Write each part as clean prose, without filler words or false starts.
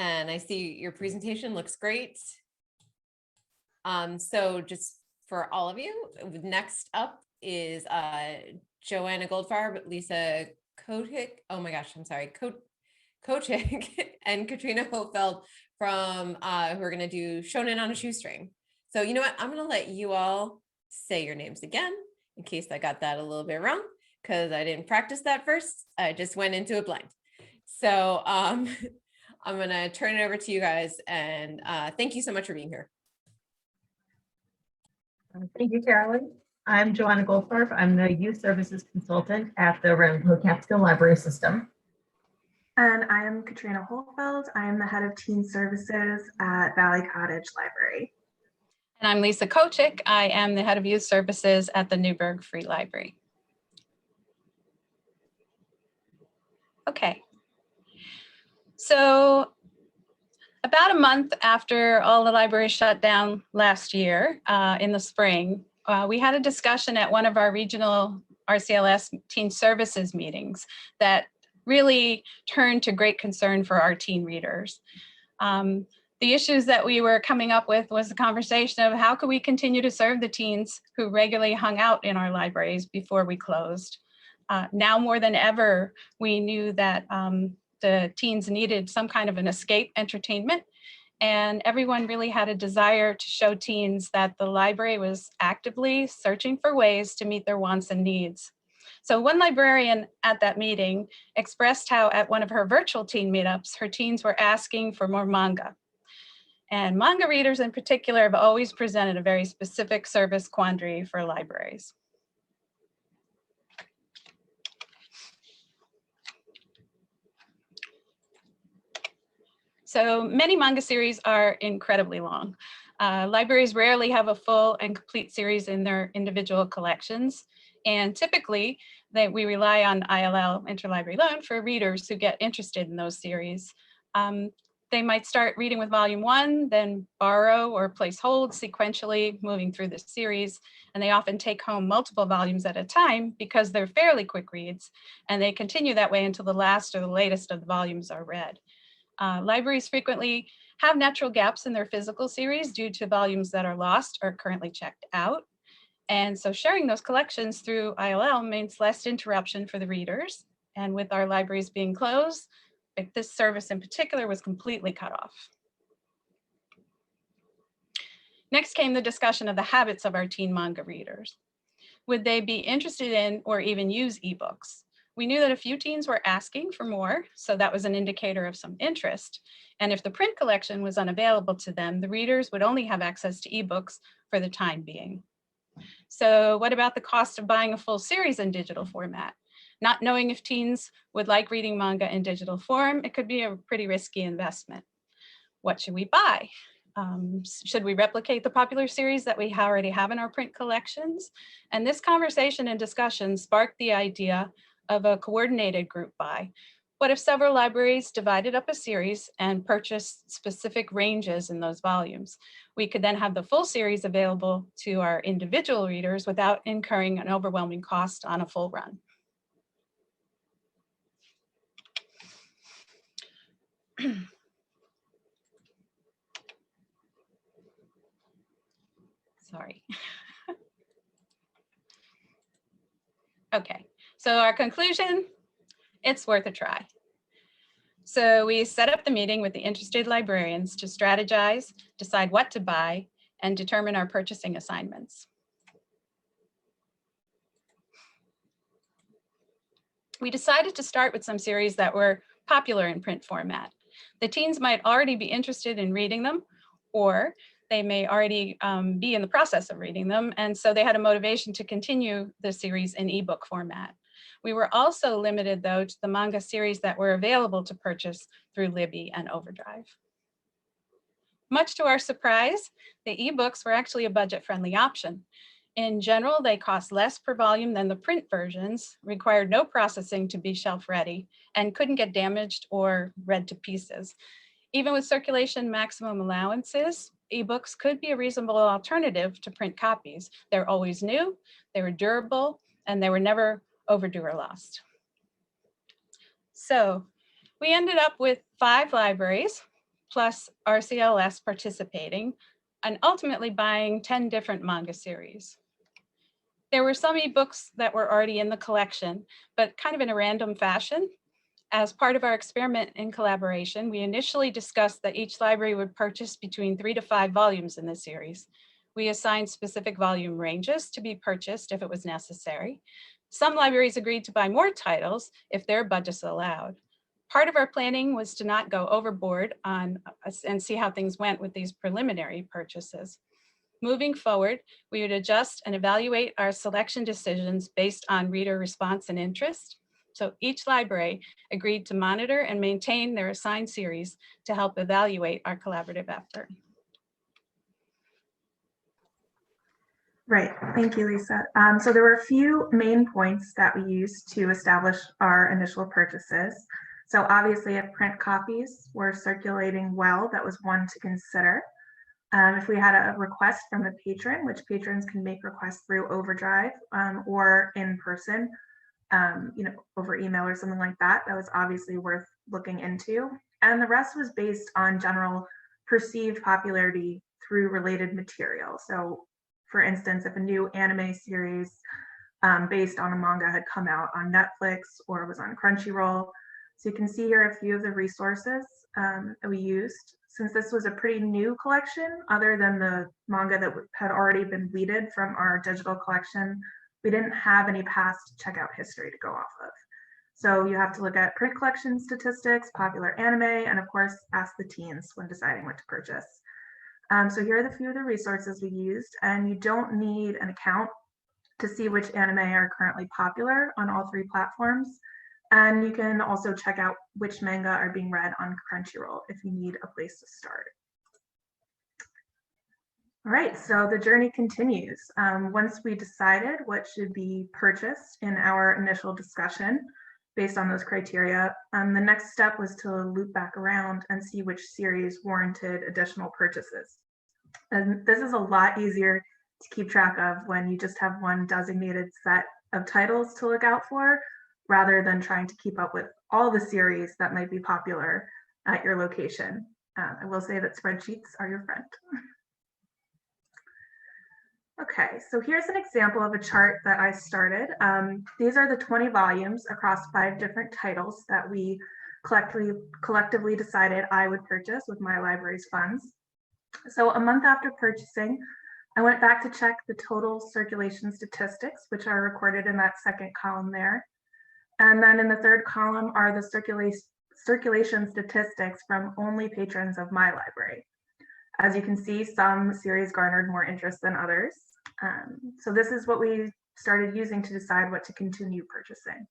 and I see your presentation looks great. So just for all of you, next up is Joanna Goldfarb, Lisa Kotick, oh my gosh, I'm sorry, Kotick and Katrina Hofeld from who are gonna do Shonen on a Shoestring. So you know what, I'm gonna let you all say your names again in case I got that a little bit wrong, because I didn't practice that first. I just went into it blind. So I'm gonna turn it over to you guys, and thank you so much for being here. Thank you, Carolyn. I'm Joanna Goldfarb. I'm the Youth Services Consultant at the Ramapo Catskill Library System. And I am Katrina Holfeld. I am the head of Teen Services at Valley Cottage Library. And I'm Lisa Kotick. I am the head of Youth Services at the Newburgh Free Library. Okay. So about a month after all the libraries shut down last year in the spring, we had a discussion at one of our regional RCLS Teen Services meetings that really turned to great concern for our teen readers. The issues that we were coming up with was the conversation of how could we continue to serve the teens who regularly hung out in our libraries before we closed. Now more than ever, we knew that the teens needed some kind of an escape entertainment, and everyone really had a desire to show teens that the library was actively searching for ways to meet their wants and needs. So one librarian at that meeting expressed how at one of her virtual teen meetups, her teens were asking for more manga. And manga readers in particular have always presented a very specific service quandary for libraries. So many manga series are incredibly long. Libraries rarely have a full and complete series in their individual collections. And typically, we rely on ILL, interlibrary loan, for readers who get interested in those series. They might start reading with volume 1, then borrow or place hold sequentially moving through the series. And they often take home multiple volumes at a time because they're fairly quick reads. And they continue that way until the last or the latest of the volumes are read. Libraries frequently have natural gaps in their physical series due to volumes that are lost or currently checked out. And so sharing those collections through ILL means less interruption for the readers. And with our libraries being closed, this service in particular was completely cut off. Next came the discussion of the habits of our teen manga readers. Would they be interested in or even use ebooks? We knew that a few teens were asking for more, so that was an indicator of some interest. And if the print collection was unavailable to them, the readers would only have access to ebooks for the time being. So what about the cost of buying a full series in digital format? Not knowing if teens would like reading manga in digital form, it could be a pretty risky investment. What should we buy? Should we replicate the popular series that we already have in our print collections? And this conversation and discussion sparked the idea of a coordinated group buy. What if several libraries divided up a series and purchased specific ranges in those volumes? We could then have the full series available to our individual readers without incurring an overwhelming cost on a full run. Sorry. Okay, so our conclusion, it's worth a try. So we set up the meeting with the interested librarians to strategize, decide what to buy, and determine our purchasing assignments. We decided to start with some series that were popular in print format. The teens might already be interested in reading them, or they may already be in the process of reading them, and so they had a motivation to continue the series in ebook format. We were also limited, though, to the manga series that were available to purchase through Libby and Overdrive. Much to our surprise, the ebooks were actually a budget-friendly option. In general, they cost less per volume than the print versions, required no processing to be shelf-ready, and couldn't get damaged or read to pieces. Even with circulation maximum allowances, ebooks could be a reasonable alternative to print copies. They're always new, they were durable, and they were never overdue or lost. So we ended up with 5 libraries plus RCLS participating, and ultimately buying 10 different manga series. There were some ebooks that were already in the collection, but kind of in a random fashion. As part of our experiment in collaboration, we initially discussed that each library would purchase between 3 to 5 volumes in the series. We assigned specific volume ranges to be purchased if it was necessary. Some libraries agreed to buy more titles if their budgets allowed. Part of our planning was to not go overboard on and see how things went with these preliminary purchases. Moving forward, we would adjust and evaluate our selection decisions based on reader response and interest. So each library agreed to monitor and maintain their assigned series to help evaluate our collaborative effort. Right, thank you, Lisa. So there were a few main points that we used to establish our initial purchases. So obviously if print copies were circulating well, that was one to consider. If we had a request from a patron, which patrons can make requests through Overdrive or in person, over email or something like that, that was obviously worth looking into. And the rest was based on general perceived popularity through related material. So for instance, if a new anime series based on a manga had come out on Netflix or was on Crunchyroll. So you can see here a few of the resources that we used. Since this was a pretty new collection, other than the manga that had already been weeded from our digital collection, we didn't have any past checkout history to go off of. So you have to look at print collection statistics, popular anime, and of course, ask the teens when deciding what to purchase. So here are the few of the resources we used, and you don't need an account to see which anime are currently popular on all 3 platforms. And you can also check out which manga are being read on Crunchyroll if you need a place to start. All right, so the journey continues. Once we decided what should be purchased in our initial discussion based on those criteria, the next step was to loop back around and see which series warranted additional purchases. And this is a lot easier to keep track of when you just have one designated set of titles to look out for, rather than trying to keep up with all the series that might be popular at your location. I will say that spreadsheets are your friend. Okay, so here's an example of a chart that I started. These are the 20 volumes across 5 different titles that we collectively decided I would purchase with my library's funds. So a month after purchasing, I went back to check the total circulation statistics, which are recorded in that second column there. And then in the third column are the circulation statistics from only patrons of my library. As you can see, some series garnered more interest than others. So this is what we started using to decide what to continue purchasing.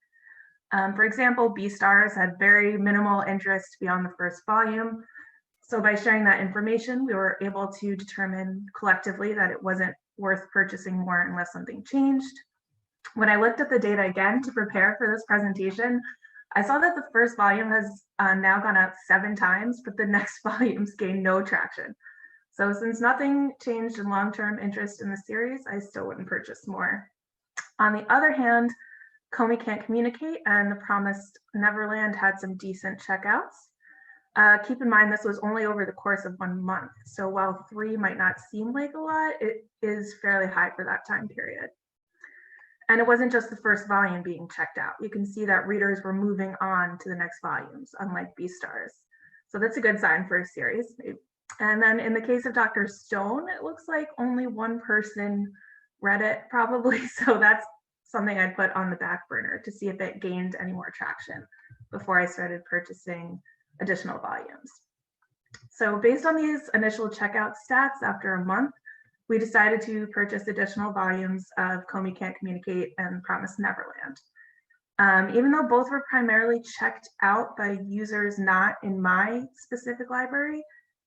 For example, B-Stars had very minimal interest beyond the first volume. So by sharing that information, we were able to determine collectively that it wasn't worth purchasing more unless something changed. When I looked at the data again to prepare for this presentation, I saw that the first volume has now gone up 7 times, but the next volumes gained no traction. So since nothing changed in long-term interest in the series, I still wouldn't purchase more. On the other hand, Komi Can't Communicate and The Promised Neverland had some decent checkouts. Keep in mind, this was only over the course of 1 month. So while 3 might not seem like a lot, it is fairly high for that time period. And it wasn't just the first volume being checked out. You can see that readers were moving on to the next volumes, unlike B-Stars. So that's a good sign for a series. And then in the case of Dr. Stone, it looks like only 1 person read it probably. So that's something I'd put on the back burner to see if it gained any more traction before I started purchasing additional volumes. So based on these initial checkout stats after a month, we decided to purchase additional volumes of Komi Can't Communicate and Promised Neverland. Even though both were primarily checked out by users not in my specific library,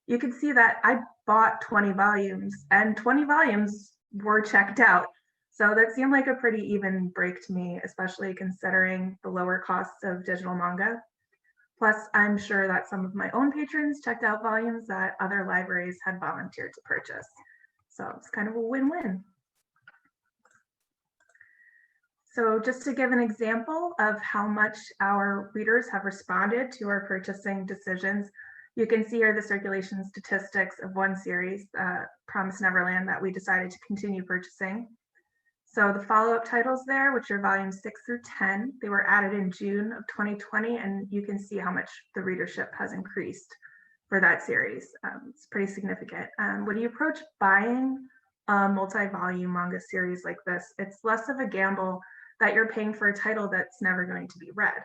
you can see that I bought 20 volumes and 20 volumes were checked out. So that seemed like a pretty even break to me, especially considering the lower costs of digital manga. Plus, I'm sure that some of my own patrons checked out volumes that other libraries had volunteered to purchase. So it's kind of a win-win. So just to give an example of how much our readers have responded to our purchasing decisions, You can see here the circulation statistics of one series, Promise Neverland, that we decided to continue purchasing. So the follow-up titles there, which are volumes 6 through 10, they were added in June of 2020, and you can see how much the readership has increased for that series. It's pretty significant. When you approach buying a multi-volume manga series like this, it's less of a gamble that you're paying for a title that's never going to be read.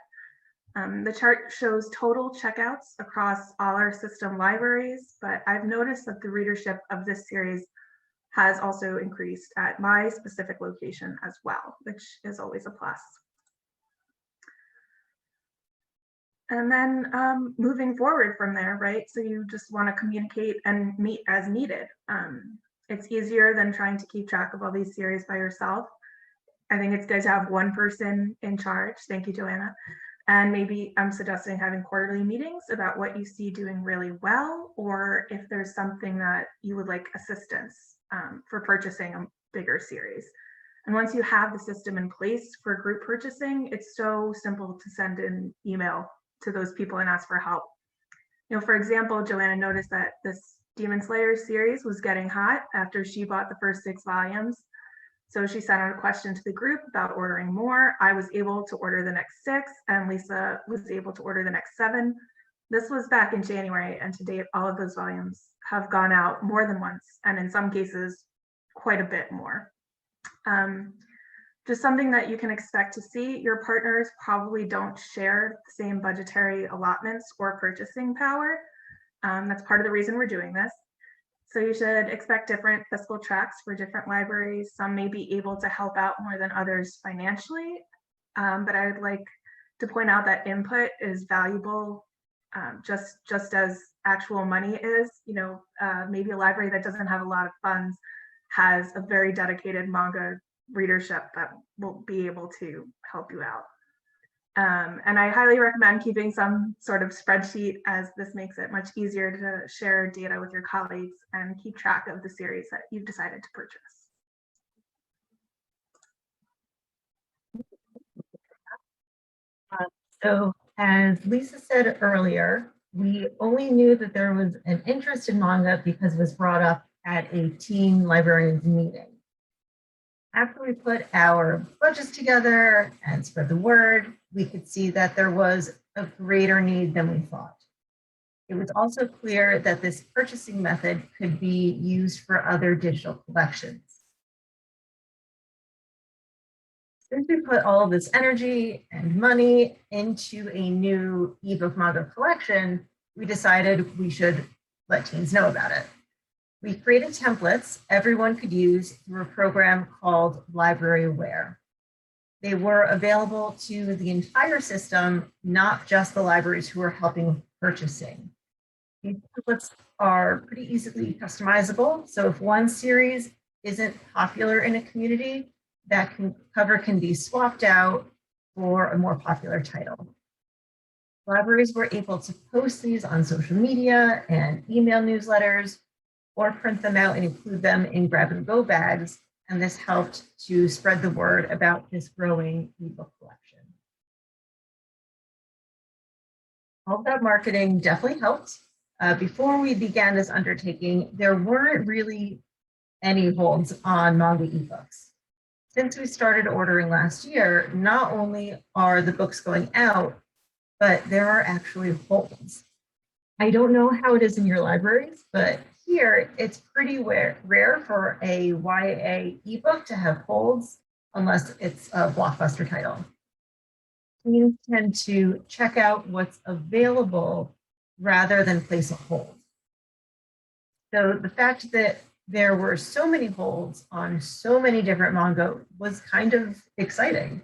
The chart shows total checkouts across all our system libraries, but I've noticed that the readership of this series has also increased at my specific location as well, which is always a plus. And then moving forward from there, right? So you just want to communicate and meet as needed. It's easier than trying to keep track of all these series by yourself. I think it's good to have one person in charge. Thank you, Joanna. And maybe I'm suggesting having quarterly meetings about what you see doing really well, or if there's something that you would like assistance for purchasing a bigger series. And once you have the system in place for group purchasing, it's so simple to send an email to those people and ask for help. You know, for example, Joanna noticed that this Demon Slayer series was getting hot after she bought the first 6 volumes. So she sent out a question to the group about ordering more. I was able to order the next 6, and Lisa was able to order the next 7. This was back in January, and to date, all of those volumes have gone out more than once, and in some cases, quite a bit more. Just something that you can expect to see. Your partners probably don't share the same budgetary allotments or purchasing power. That's part of the reason we're doing this. So you should expect different fiscal tracks for different libraries. Some may be able to help out more than others financially, but I would like to point out that input is valuable just as actual money is. You know, maybe a library that doesn't have a lot of funds has a very dedicated manga readership that will be able to help you out. And I highly recommend keeping some sort of spreadsheet, as this makes it much easier to share data with your colleagues and keep track of the series that you've decided to purchase. So as Lisa said earlier, we only knew that there was an interest in manga because it was brought up at a Teen Librarians meeting. After we put our budgets together and spread the word, we could see that there was a greater need than we thought. It was also clear that this purchasing method could be used for other digital collections. Since we put all of this energy and money into a new ebook manga collection, we decided we should let teens know about it. We created templates everyone could use through a program called Library Aware. They were available to the entire system, not just the libraries who were helping with purchasing. These templates are pretty easily customizable. So if one series isn't popular in a community, that cover can be swapped out for a more popular title. Libraries were able to post these on social media and email newsletters, or print them out and include them in grab-and-go bags, and this helped to spread the word about this growing ebook collection. All that marketing definitely helped. Before we began this undertaking, there weren't really any holds on manga ebooks. Since we started ordering last year, not only are the books going out, but there are actually holds. I don't know how it is in your libraries, but here it's pretty rare for a YA ebook to have holds unless it's a blockbuster title. Teens tend to check out what's available rather than place a hold. So the fact that there were so many holds on so many different manga was kind of exciting.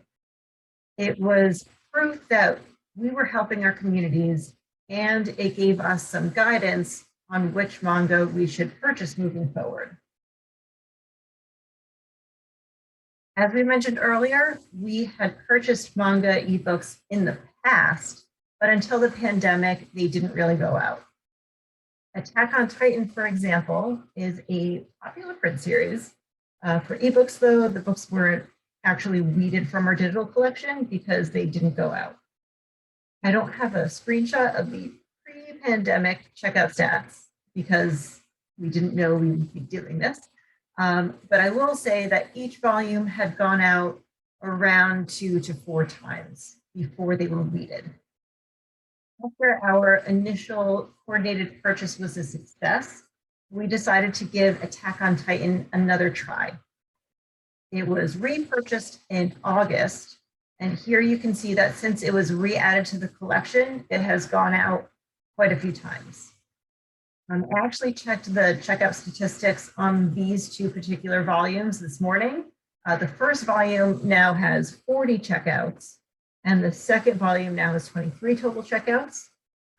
It was proof that we were helping our communities, and it gave us some guidance on which manga we should purchase moving forward. As we mentioned earlier, we had purchased manga ebooks in the past, but until the pandemic, they didn't really go out. Attack on Titan, for example, is a popular print series. For ebooks, though, the books weren't actually weeded from our digital collection because they didn't go out. I don't have a screenshot of the pre-pandemic checkout stats because we didn't know we would be doing this. But I will say that each volume had gone out around 2 to 4 times before they were weeded. After our initial coordinated purchase was a success, we decided to give Attack on Titan another try. It was repurchased in August, and here you can see that since it was re-added to the collection, it has gone out quite a few times. I actually checked the checkout statistics on these 2 particular volumes this morning. The first volume now has 40 checkouts, and the second volume now has 23 total checkouts.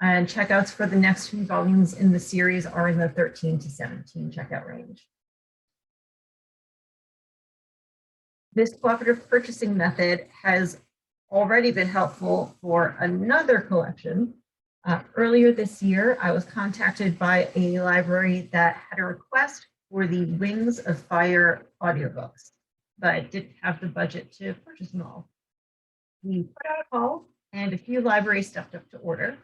And checkouts for the next 2 volumes in the series are in the 13 to 17 checkout range. This cooperative purchasing method has already been helpful for another collection. Earlier this year, I was contacted by a library that had a request for the Wings of Fire audiobooks, but didn't have the budget to purchase them all. We put out a call and a few libraries stepped up to order.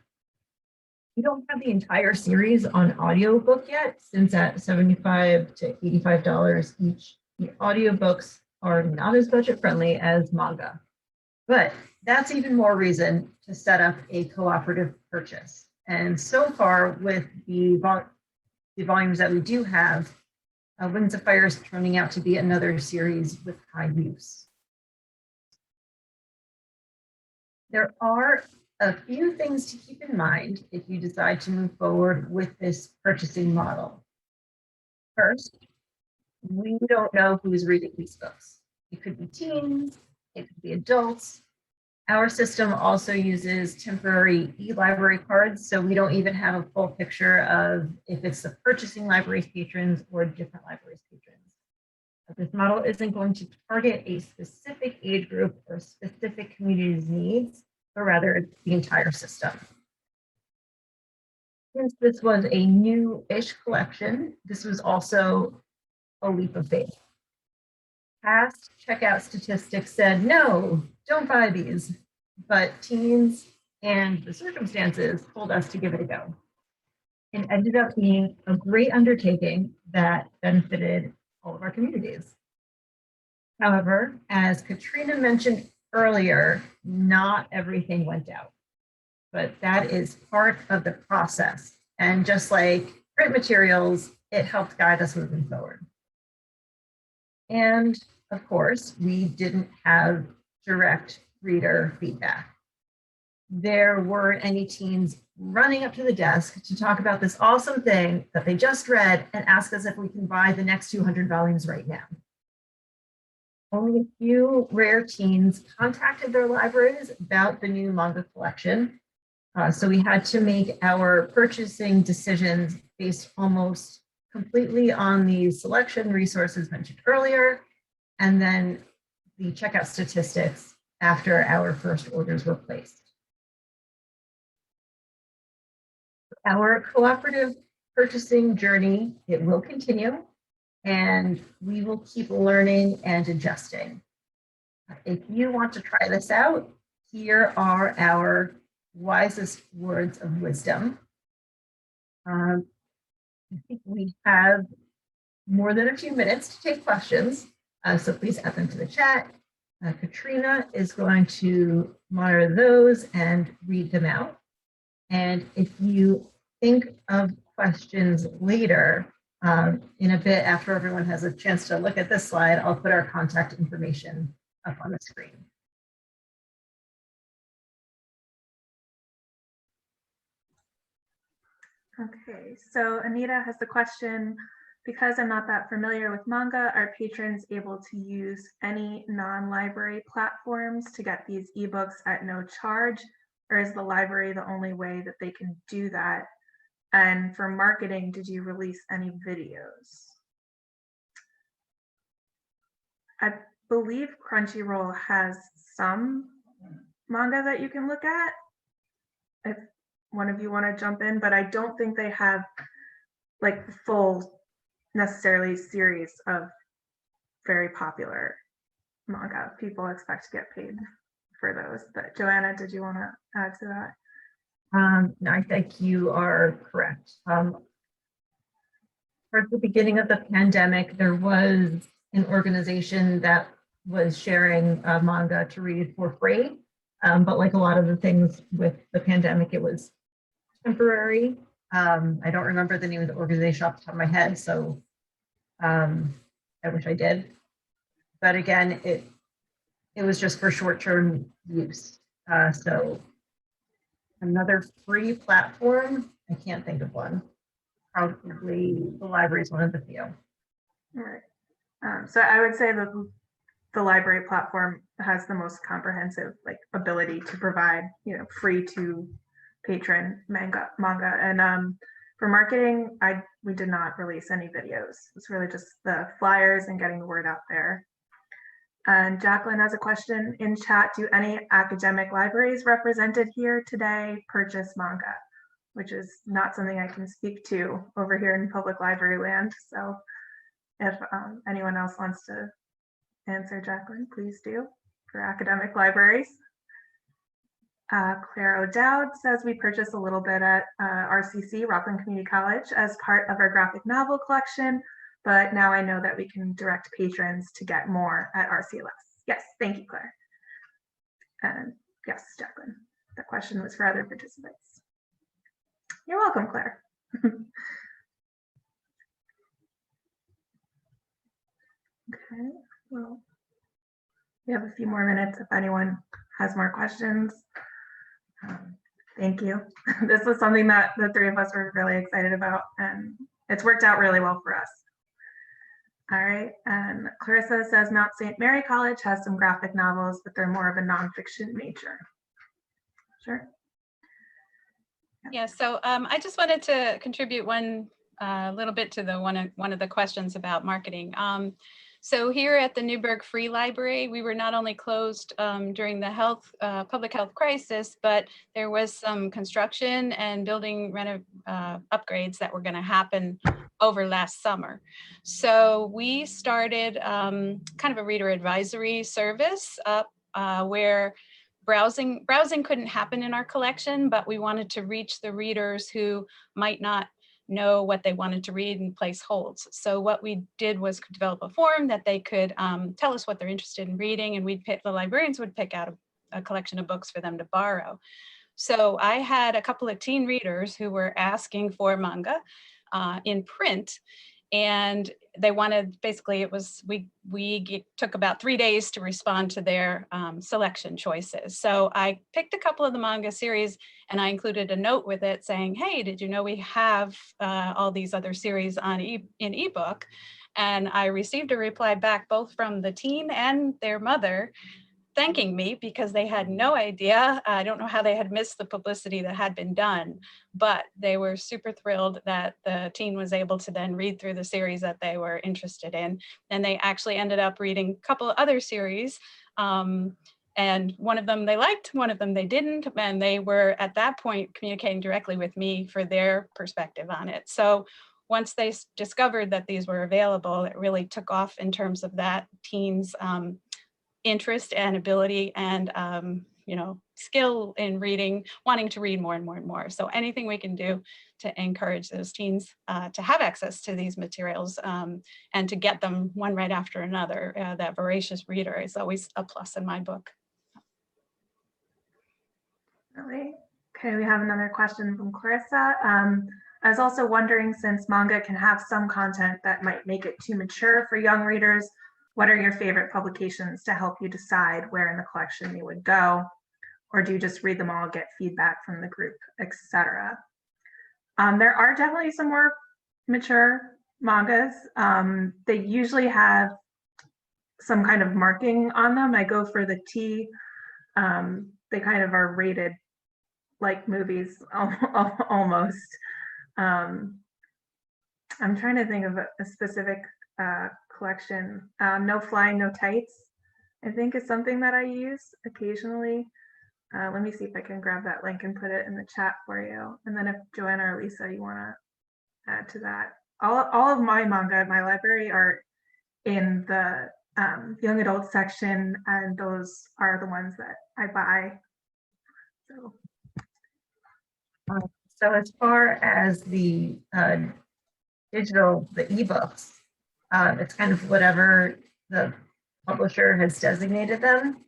We don't have the entire series on audiobook yet, since at $75 to $85 each, the audiobooks are not as budget friendly as manga. But that's even more reason to set up a cooperative purchase. And so far with the volumes that we do have, Winds of Fire is turning out to be another series with high use. There are a few things to keep in mind if you decide to move forward with this purchasing model. First, we don't know who's reading these books. It could be teens, it could be adults. Our system also uses temporary e-library cards, so we don't even have a full picture of if it's the purchasing library's patrons or different libraries' patrons. This model isn't going to target a specific age group or specific community's needs, but rather the entire system. Since this was a new-ish collection, this was also a leap of faith. Past checkout statistics said, no, don't buy these, but teens and the circumstances told us to give it a go. It ended up being a great undertaking that benefited all of our communities. However, as Katrina mentioned earlier, not everything went out, but that is part of the process. And just like print materials, it helped guide us moving forward. And of course, we didn't have direct reader feedback. There weren't any teens running up to the desk to talk about this awesome thing that they just read and ask us if we can buy the next 200 volumes right now. Only a few rare teens contacted their libraries about the new manga collection. So we had to make our purchasing decisions based almost completely on the selection resources mentioned earlier, and then the checkout statistics after our first orders were placed. Our cooperative purchasing journey, it will continue, and we will keep learning and adjusting. If you want to try this out, here are our wisest words of wisdom. I think we have more than a few minutes to take questions, so please add them to the chat. Katrina is going to monitor those and read them out. And if you think of questions later, in a bit after everyone has a chance to look at this slide, I'll put our contact information up on the screen. Okay, so Anita has the question, because I'm not that familiar with manga, are patrons able to use any non-library platforms to get these ebooks at no charge, or is the library the only way that they can do that? And for marketing, did you release any videos? I believe Crunchyroll has some manga that you can look at, if one of you want to jump in, but I don't think they have like the full necessarily series of very popular manga. People expect to get paid for those. But Joanna, did you want to add to that? I think you are correct. Towards the beginning of the pandemic, there was an organization that was sharing manga to read for free. But like a lot of the things with the pandemic, it was temporary. I don't remember the name of the organization off the top of my head, so I wish I did. But again, it was just for short-term use. So another free platform, I can't think of one. Probably the library is one of the few. All right. So I would say that the library platform has the most comprehensive ability to provide, free to patron manga. And for marketing, we did not release any videos. It's really just the flyers and getting the word out there. And Jacqueline has a question in chat. Do any academic libraries represented here today purchase manga? Which is not something I can speak to over here in public library land. So if anyone else wants to answer, Jacqueline, please do for academic libraries. Claire O'Dowd says we purchased a little bit at RCC, Rockland Community College, as part of our graphic novel collection, but now I know that we can direct patrons to get more at RCLS. Yes, thank you, Claire. And yes, Jacqueline, the question was for other participants. You're welcome, Claire. Okay, well, we have a few more minutes if anyone has more questions. Thank you. This was something that the three of us were really excited about, and it's worked out really well for us. All right, and Clarissa says Mount St. Mary College has some graphic novels, but they're more of a nonfiction nature. Sure. Yeah, so I just wanted to contribute one little bit to the one of the questions about marketing. So here at the Newburgh Free Library, we were not only closed during the public health crisis, but there was some construction and building upgrades that were going to happen over last summer. So we started kind of a reader advisory service up where browsing couldn't happen in our collection, but we wanted to reach the readers who might not know what they wanted to read and place holds. So what we did was develop a form that they could tell us what they're interested in reading, and the librarians would pick out a collection of books for them to borrow. So I had a couple of teen readers who were asking for manga in print, and they wanted, basically it was, we took about 3 days to respond to their selection choices. So I picked a couple of the manga series and I included a note with it saying, hey, did you know we have all these other series in ebook? And I received a reply back both from the teen and their mother thanking me because they had no idea. I don't know how they had missed the publicity that had been done, but they were super thrilled that the teen was able to then read through the series that they were interested in. And they actually ended up reading a couple of other series. And one of them they liked, one of them they didn't. And they were at that point communicating directly with me for their perspective on it. So once they discovered that these were available, it really took off in terms of that teen's interest and ability and skill in reading, wanting to read more and more and more. So anything we can do to encourage those teens to have access to these materials and to get them one right after another, that voracious reader is always a plus in my book. Really? Okay, we have another question from Clarissa. I was also wondering, since manga can have some content that might make it too mature for young readers, what are your favorite publications to help you decide where in the collection they would go? Or do you just read them all, get feedback from the group, etc.? There are definitely some more mature mangas. They usually have some kind of marking on them. I go for the T. They kind of are rated like movies almost. I'm trying to think of a specific collection. No Flying, No Tights, I think, is something that I use occasionally. Let me see if I can grab that link and put it in the chat for you. And then if Joanna or Lisa, you want to add to that. All of my manga at my library are in the young adult section, and those are the ones that I buy. So So as far as the digital, the ebooks, it's kind of whatever the publisher has designated them.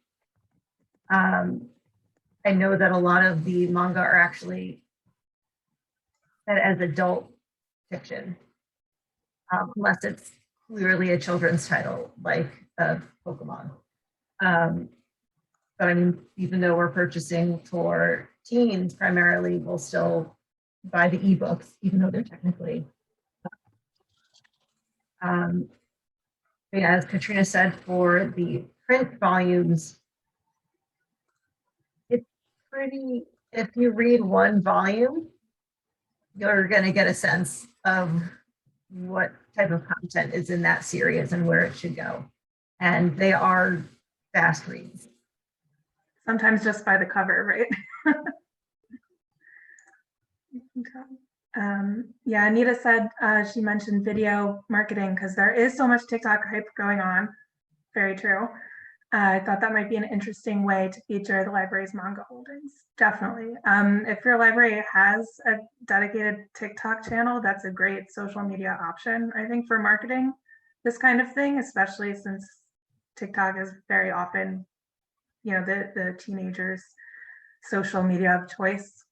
I know that a lot of the manga are actually set as adult fiction, unless it's clearly a children's title like Pokemon. But I mean, even though we're purchasing for teens primarily, we'll still buy the ebooks, even though they're technically. As Katrina said, for the print volumes, it's pretty, if you read one volume, you're going to get a sense of what type of content is in that series and where it should go. And they are fast reads. Sometimes just by the cover, right? Yeah, Anita said she mentioned video marketing because there is so much TikTok hype going on. Very true. I thought that might be an interesting way to feature the library's manga holdings. Definitely. If your library has a dedicated TikTok channel, that's a great social media option, I think, for marketing this kind of thing, especially since TikTok is very often, you know, the teenagers' social media of choice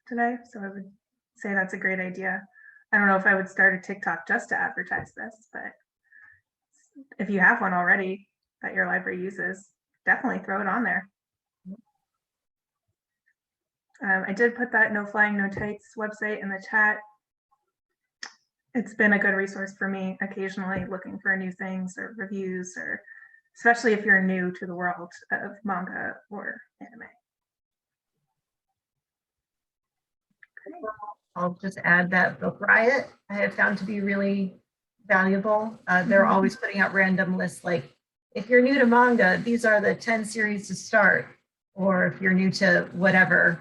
today. So I would say that's a great idea. I don't know if I would start a TikTok just to advertise this, but if you have one already that your library uses, definitely throw it on there. I did put that No Flying, No Tights website in the chat. It's been a good resource for me occasionally looking for new things or reviews, or especially if you're new to the world of manga or anime. I'll just add that Book Riot I have found to be really valuable. They're always putting out random lists like, if you're new to manga, these are the 10 series to start. Or if you're new to whatever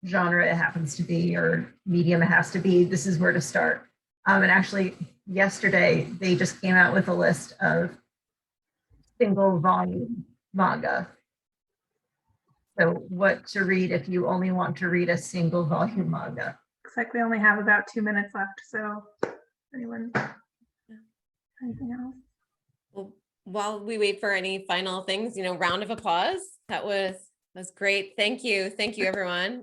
genre it happens to be or medium it has to be, this is where to start. And actually, yesterday, they just came out with a list of single volume manga. So what to read if you only want to read a single volume manga. Looks like we only have about 2 minutes left. So anyone, anything else? Well, while we wait for any final things, round of applause. That was great. Thank you. Thank you, everyone.